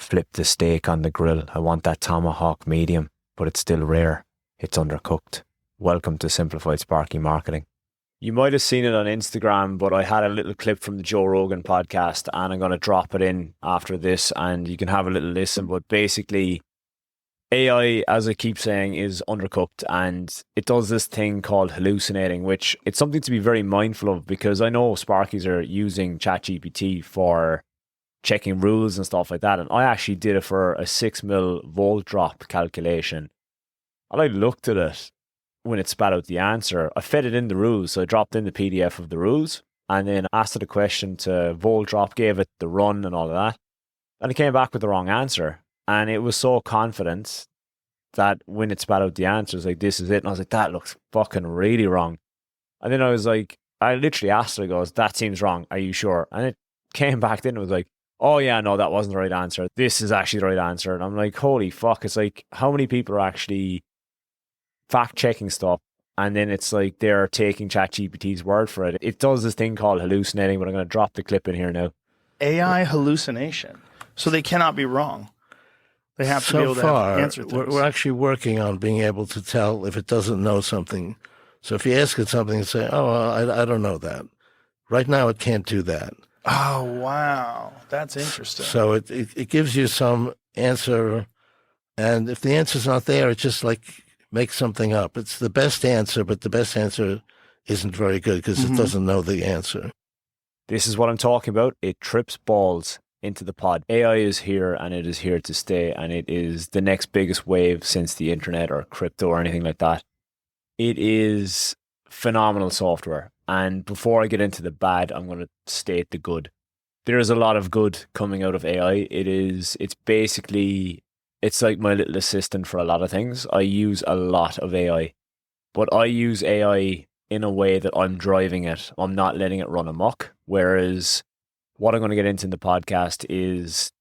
flip the steak on the grill. I want that tomahawk medium, but it's still rare. It's undercooked. Welcome to Simplified Sparky Marketing. You might have seen it on Instagram, but I had a little clip from the Joe Rogan podcast, and I'm going to drop it in after this and you can have a little listen. But basically, AI, as I keep saying, is undercooked, and it does this thing called hallucinating, which it's something to be very mindful of, because I know Sparkies are using ChatGPT for checking rules and stuff like that. And I actually did it for a 6 mil volt drop calculation. And I looked at it when it spat out the answer. I fed it in the rules. So I dropped in the PDF of the rules and then asked it a question to volt drop, gave it the run and all of that. And it came back with the wrong answer. And it was so confident that when it spat out the answer, it was like, this is it. And I was like, that looks fucking really wrong. And then I was like, I literally asked it, it goes, that seems wrong. Are you sure? And it came back then. It was like, oh yeah, no, that wasn't the right answer. This is actually the right answer. And I'm like, holy fuck. It's like, how many people are actually fact checking stuff? And then it's like they're taking ChatGPT's word for it. It does this thing called hallucinating, but I'm going to drop the clip in here now. AI hallucination. So they cannot be wrong. They have to be able to answer things. We're actually working on being able to tell if it doesn't know something. So if you ask it something and say, oh, I don't know that. Right now it can't do that. Oh, wow. That's interesting. So it gives you some answer. And if the answer's not there, it just like makes something up. It's the best answer, but the best answer isn't very good because it doesn't know the answer. This is what I'm talking about. It trips balls into the pod. AI is here and it is here to stay, and it is the next biggest wave since the internet or crypto or anything like that. It is phenomenal software. And before I get into the bad, I'm going to state the good. There is a lot of good coming out of AI. It's like my little assistant for a lot of things. I use a lot of AI, but I use AI in a way that I'm driving it. I'm not letting it run amok. Whereas what I'm going to get into in the podcast is,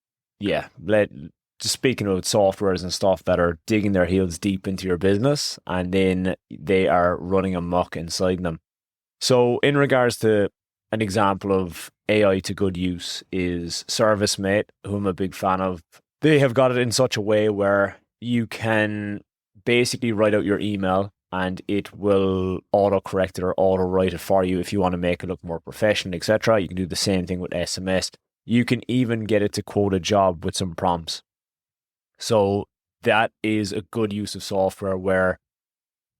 just speaking about softwares and stuff that are digging their heels deep into your business and then they are running amok inside them. So in regards to an example of AI to good use is ServiceMate, who I'm a big fan of. They have got it in such a way where you can basically write out your email and it will auto-correct it or auto-write it for you if you want to make it look more professional, etc. You can do the same thing with SMS. You can even get it to quote a job with some prompts. So that is a good use of software where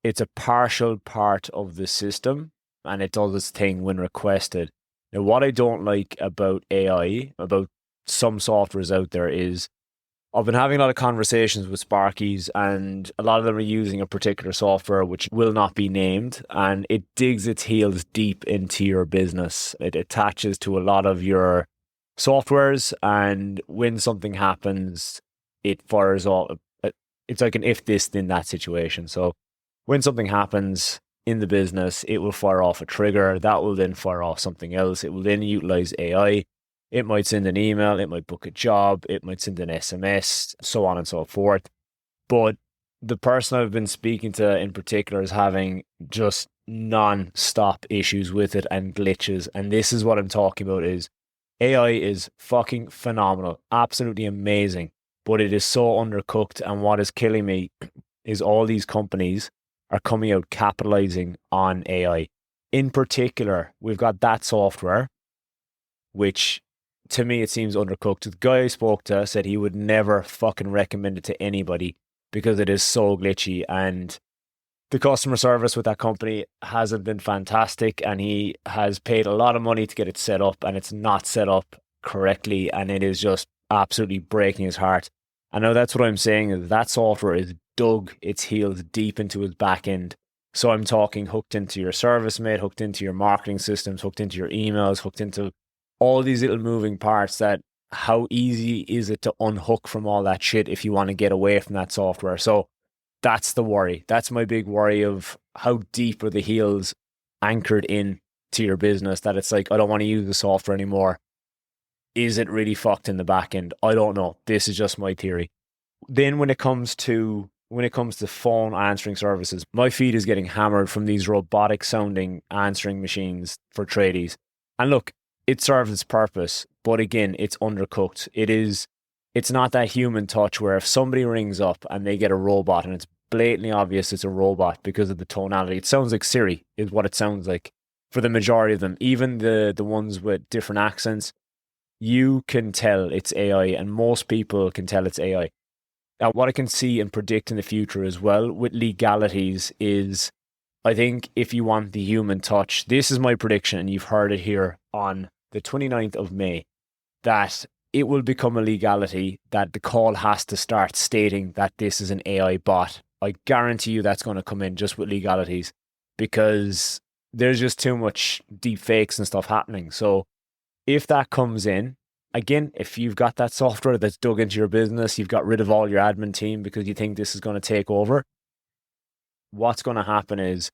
it's a partial part of the system and it does its thing when requested. Now, what I don't like about AI, about some softwares out there is I've been having a lot of conversations with Sparkies and a lot of them are using a particular software which will not be named, and it digs its heels deep into your business. It attaches to a lot of your softwares, and when something happens, it fires off. It's like an if this then that situation. So when something happens in the business, it will fire off a trigger that will then fire off something else. It will then utilize AI. It might send an email, it might book a job, it might send an SMS, so on and so forth. But the person I've been speaking to in particular is having just non-stop issues with it and glitches. And this is what I'm talking about is AI is fucking phenomenal, absolutely amazing, but it is so undercooked. And what is killing me is all these companies are coming out capitalizing on AI. In particular, we've got that software, which to me, it seems undercooked. The guy I spoke to said he would never fucking recommend it to anybody because it is so glitchy, and the customer service with that company hasn't been fantastic, and he has paid a lot of money to get it set up and it's not set up correctly, and it is just absolutely breaking his heart. I know that's what I'm saying, is that software is dug its heels deep into his back end. So I'm talking hooked into your ServiceMate, hooked into your marketing systems, hooked into your emails, hooked into all these little moving parts. That how easy is it to unhook from all that shit if you want to get away from that software? So that's the worry. That's my big worry of how deep are the heels anchored in to your business, that it's like, I don't want to use the software anymore. Is it really fucked in the back end? I don't know. This is just my theory. Then when it comes to phone answering services, my feed is getting hammered from these robotic sounding answering machines for tradies. And look, it serves its purpose, but again, it's undercooked. It is it's not that human touch where if somebody rings up and they get a robot and it's blatantly obvious it's a robot because of the tonality, it sounds like Siri is what it sounds like for the majority of them. Even the ones with different accents, you can tell it's AI, and most people can tell it's AI. Now, what I can see and predict in the future as well with legalities is, I think if you want the human touch, this is my prediction, and you've heard it here on the 29th of May, that it will become a legality that the call has to start stating that this is an AI bot. I guarantee you that's going to come in just with legalities, because there's just too much deep fakes and stuff happening. So if that comes in, again, if you've got that software that's dug into your business, you've got rid of all your admin team because you think this is going to take over, what's going to happen is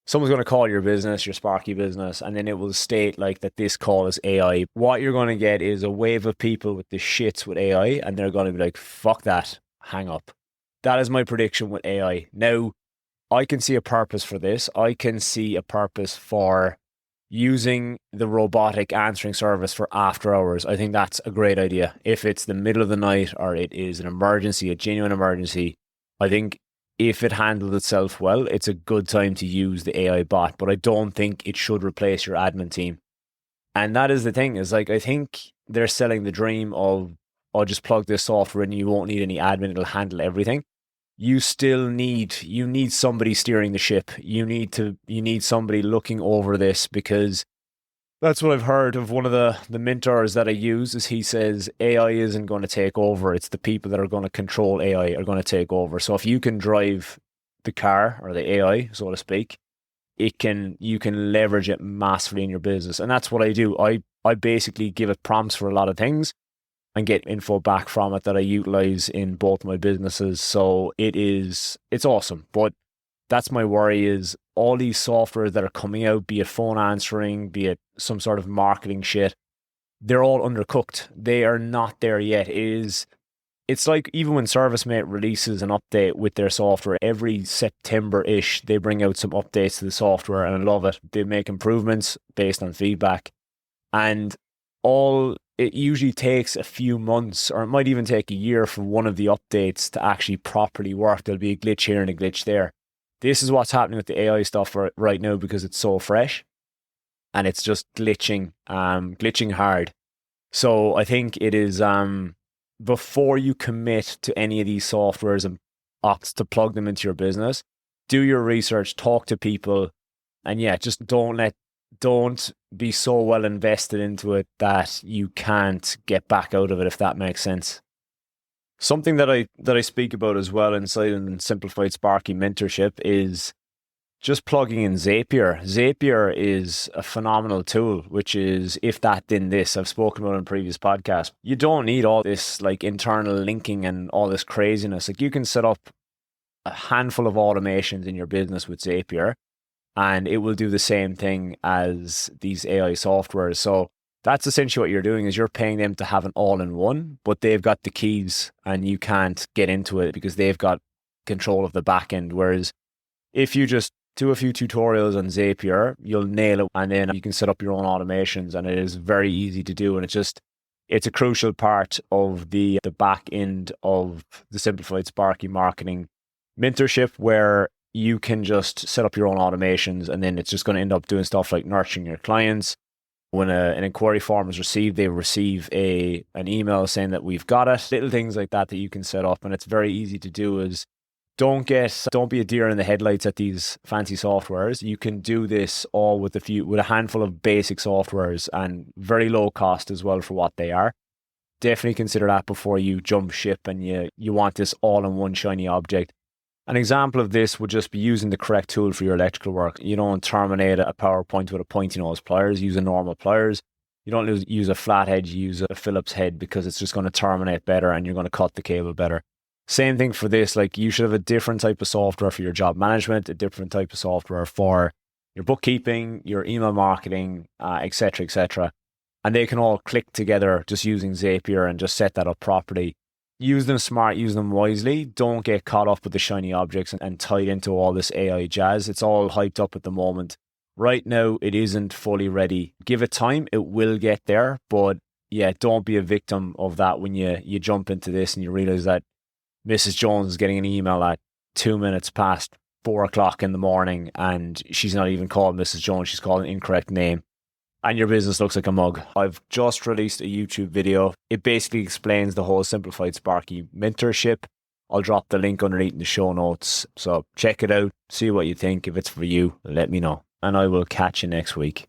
someone's going to call your business, your Sparky business, and then it will state like that this call is AI. What you're going to get is a wave of people with the shits with AI, and they're going to be like, fuck that, hang up. That is my prediction with AI. Now, I can see a purpose for this. I can see a purpose for using the robotic answering service for after hours. I think that's a great idea. If it's the middle of the night or it is an emergency, a genuine emergency, I think if it handled itself well, it's a good time to use the AI bot, but I don't think it should replace your admin team. And that is the thing, is like, I think they're selling the dream of, oh, just plug this software in, you won't need any admin, it'll handle everything. You need somebody steering the ship. You need somebody looking over this, because that's what I've heard of one of the mentors that I use, is he says AI isn't going to take over. It's the people that are going to control AI are going to take over. So if you can drive the car or the AI, so to speak, you can leverage it massively in your business. And that's what I do. I basically give it prompts for a lot of things and get info back from it that I utilize in both my businesses. So it's awesome. But that's my worry, is all these softwares that are coming out, be it phone answering, be it some sort of marketing shit, they're all undercooked. They are not there yet. It's like even when ServiceMate releases an update with their software, every September-ish, they bring out some updates to the software, and I love it. They make improvements based on feedback. And it usually takes a few months, or it might even take a year for one of the updates to actually properly work. There'll be a glitch here and a glitch there. This is what's happening with the AI stuff right now, because it's so fresh and it's just glitching hard. So I think it is, before you commit to any of these softwares and opt to plug them into your business, do your research, talk to people, and just don't be so well invested into it that you can't get back out of it, if that makes sense. Something that I speak about as well inside in Simplified Sparky Mentorship is just plugging in Zapier. Zapier is a phenomenal tool, which is if that then this. I've spoken about it in previous podcasts. You don't need all this like internal linking and all this craziness. Like, you can set up a handful of automations in your business with Zapier, and it will do the same thing as these AI softwares. So that's essentially what you're doing, is you're paying them to have an all-in-one, but they've got the keys and you can't get into it because they've got control of the back end. Whereas if you just do a few tutorials on Zapier, you'll nail it, and then you can set up your own automations, and it is very easy to do. And it's a crucial part of the back end of the Simplified Sparky Marketing Mentorship, where you can just set up your own automations, and then it's just going to end up doing stuff like nurturing your clients. When an inquiry form is received, they receive an email saying that we've got it. Little things like that you can set up, and it's very easy to do. Is don't be a deer in the headlights at these fancy softwares. You can do this all with a handful of basic softwares, and very low cost as well for what they are. Definitely consider that before you jump ship and you want this all-in-one shiny object. An example of this would just be using the correct tool for your electrical work. You don't terminate a PowerPoint with a pointy nose pliers. Use a normal pliers. You don't use a flat head, you use a Phillips head, because it's just going to terminate better and you're going to cut the cable better. Same thing for this. Like, you should have a different type of software for your job management, a different type of software for your bookkeeping, your email marketing, etc., etc. And they can all click together just using Zapier, and just set that up properly. Use them smart, use them wisely. Don't get caught up with the shiny objects and tied into all this AI jazz. It's all hyped up at the moment. Right now, it isn't fully ready. Give it time, it will get there, but yeah, don't be a victim of that when you jump into this and you realize that Mrs. Jones is getting an email at 2 minutes past 4 o'clock in the morning and she's not even called Mrs. Jones, she's called an incorrect name. And your business looks like a mug. I've just released a YouTube video. It basically explains the whole Simplified Sparky mentorship. I'll drop the link underneath in the show notes. So check it out, see what you think. If it's for you, let me know. And I will catch you next week.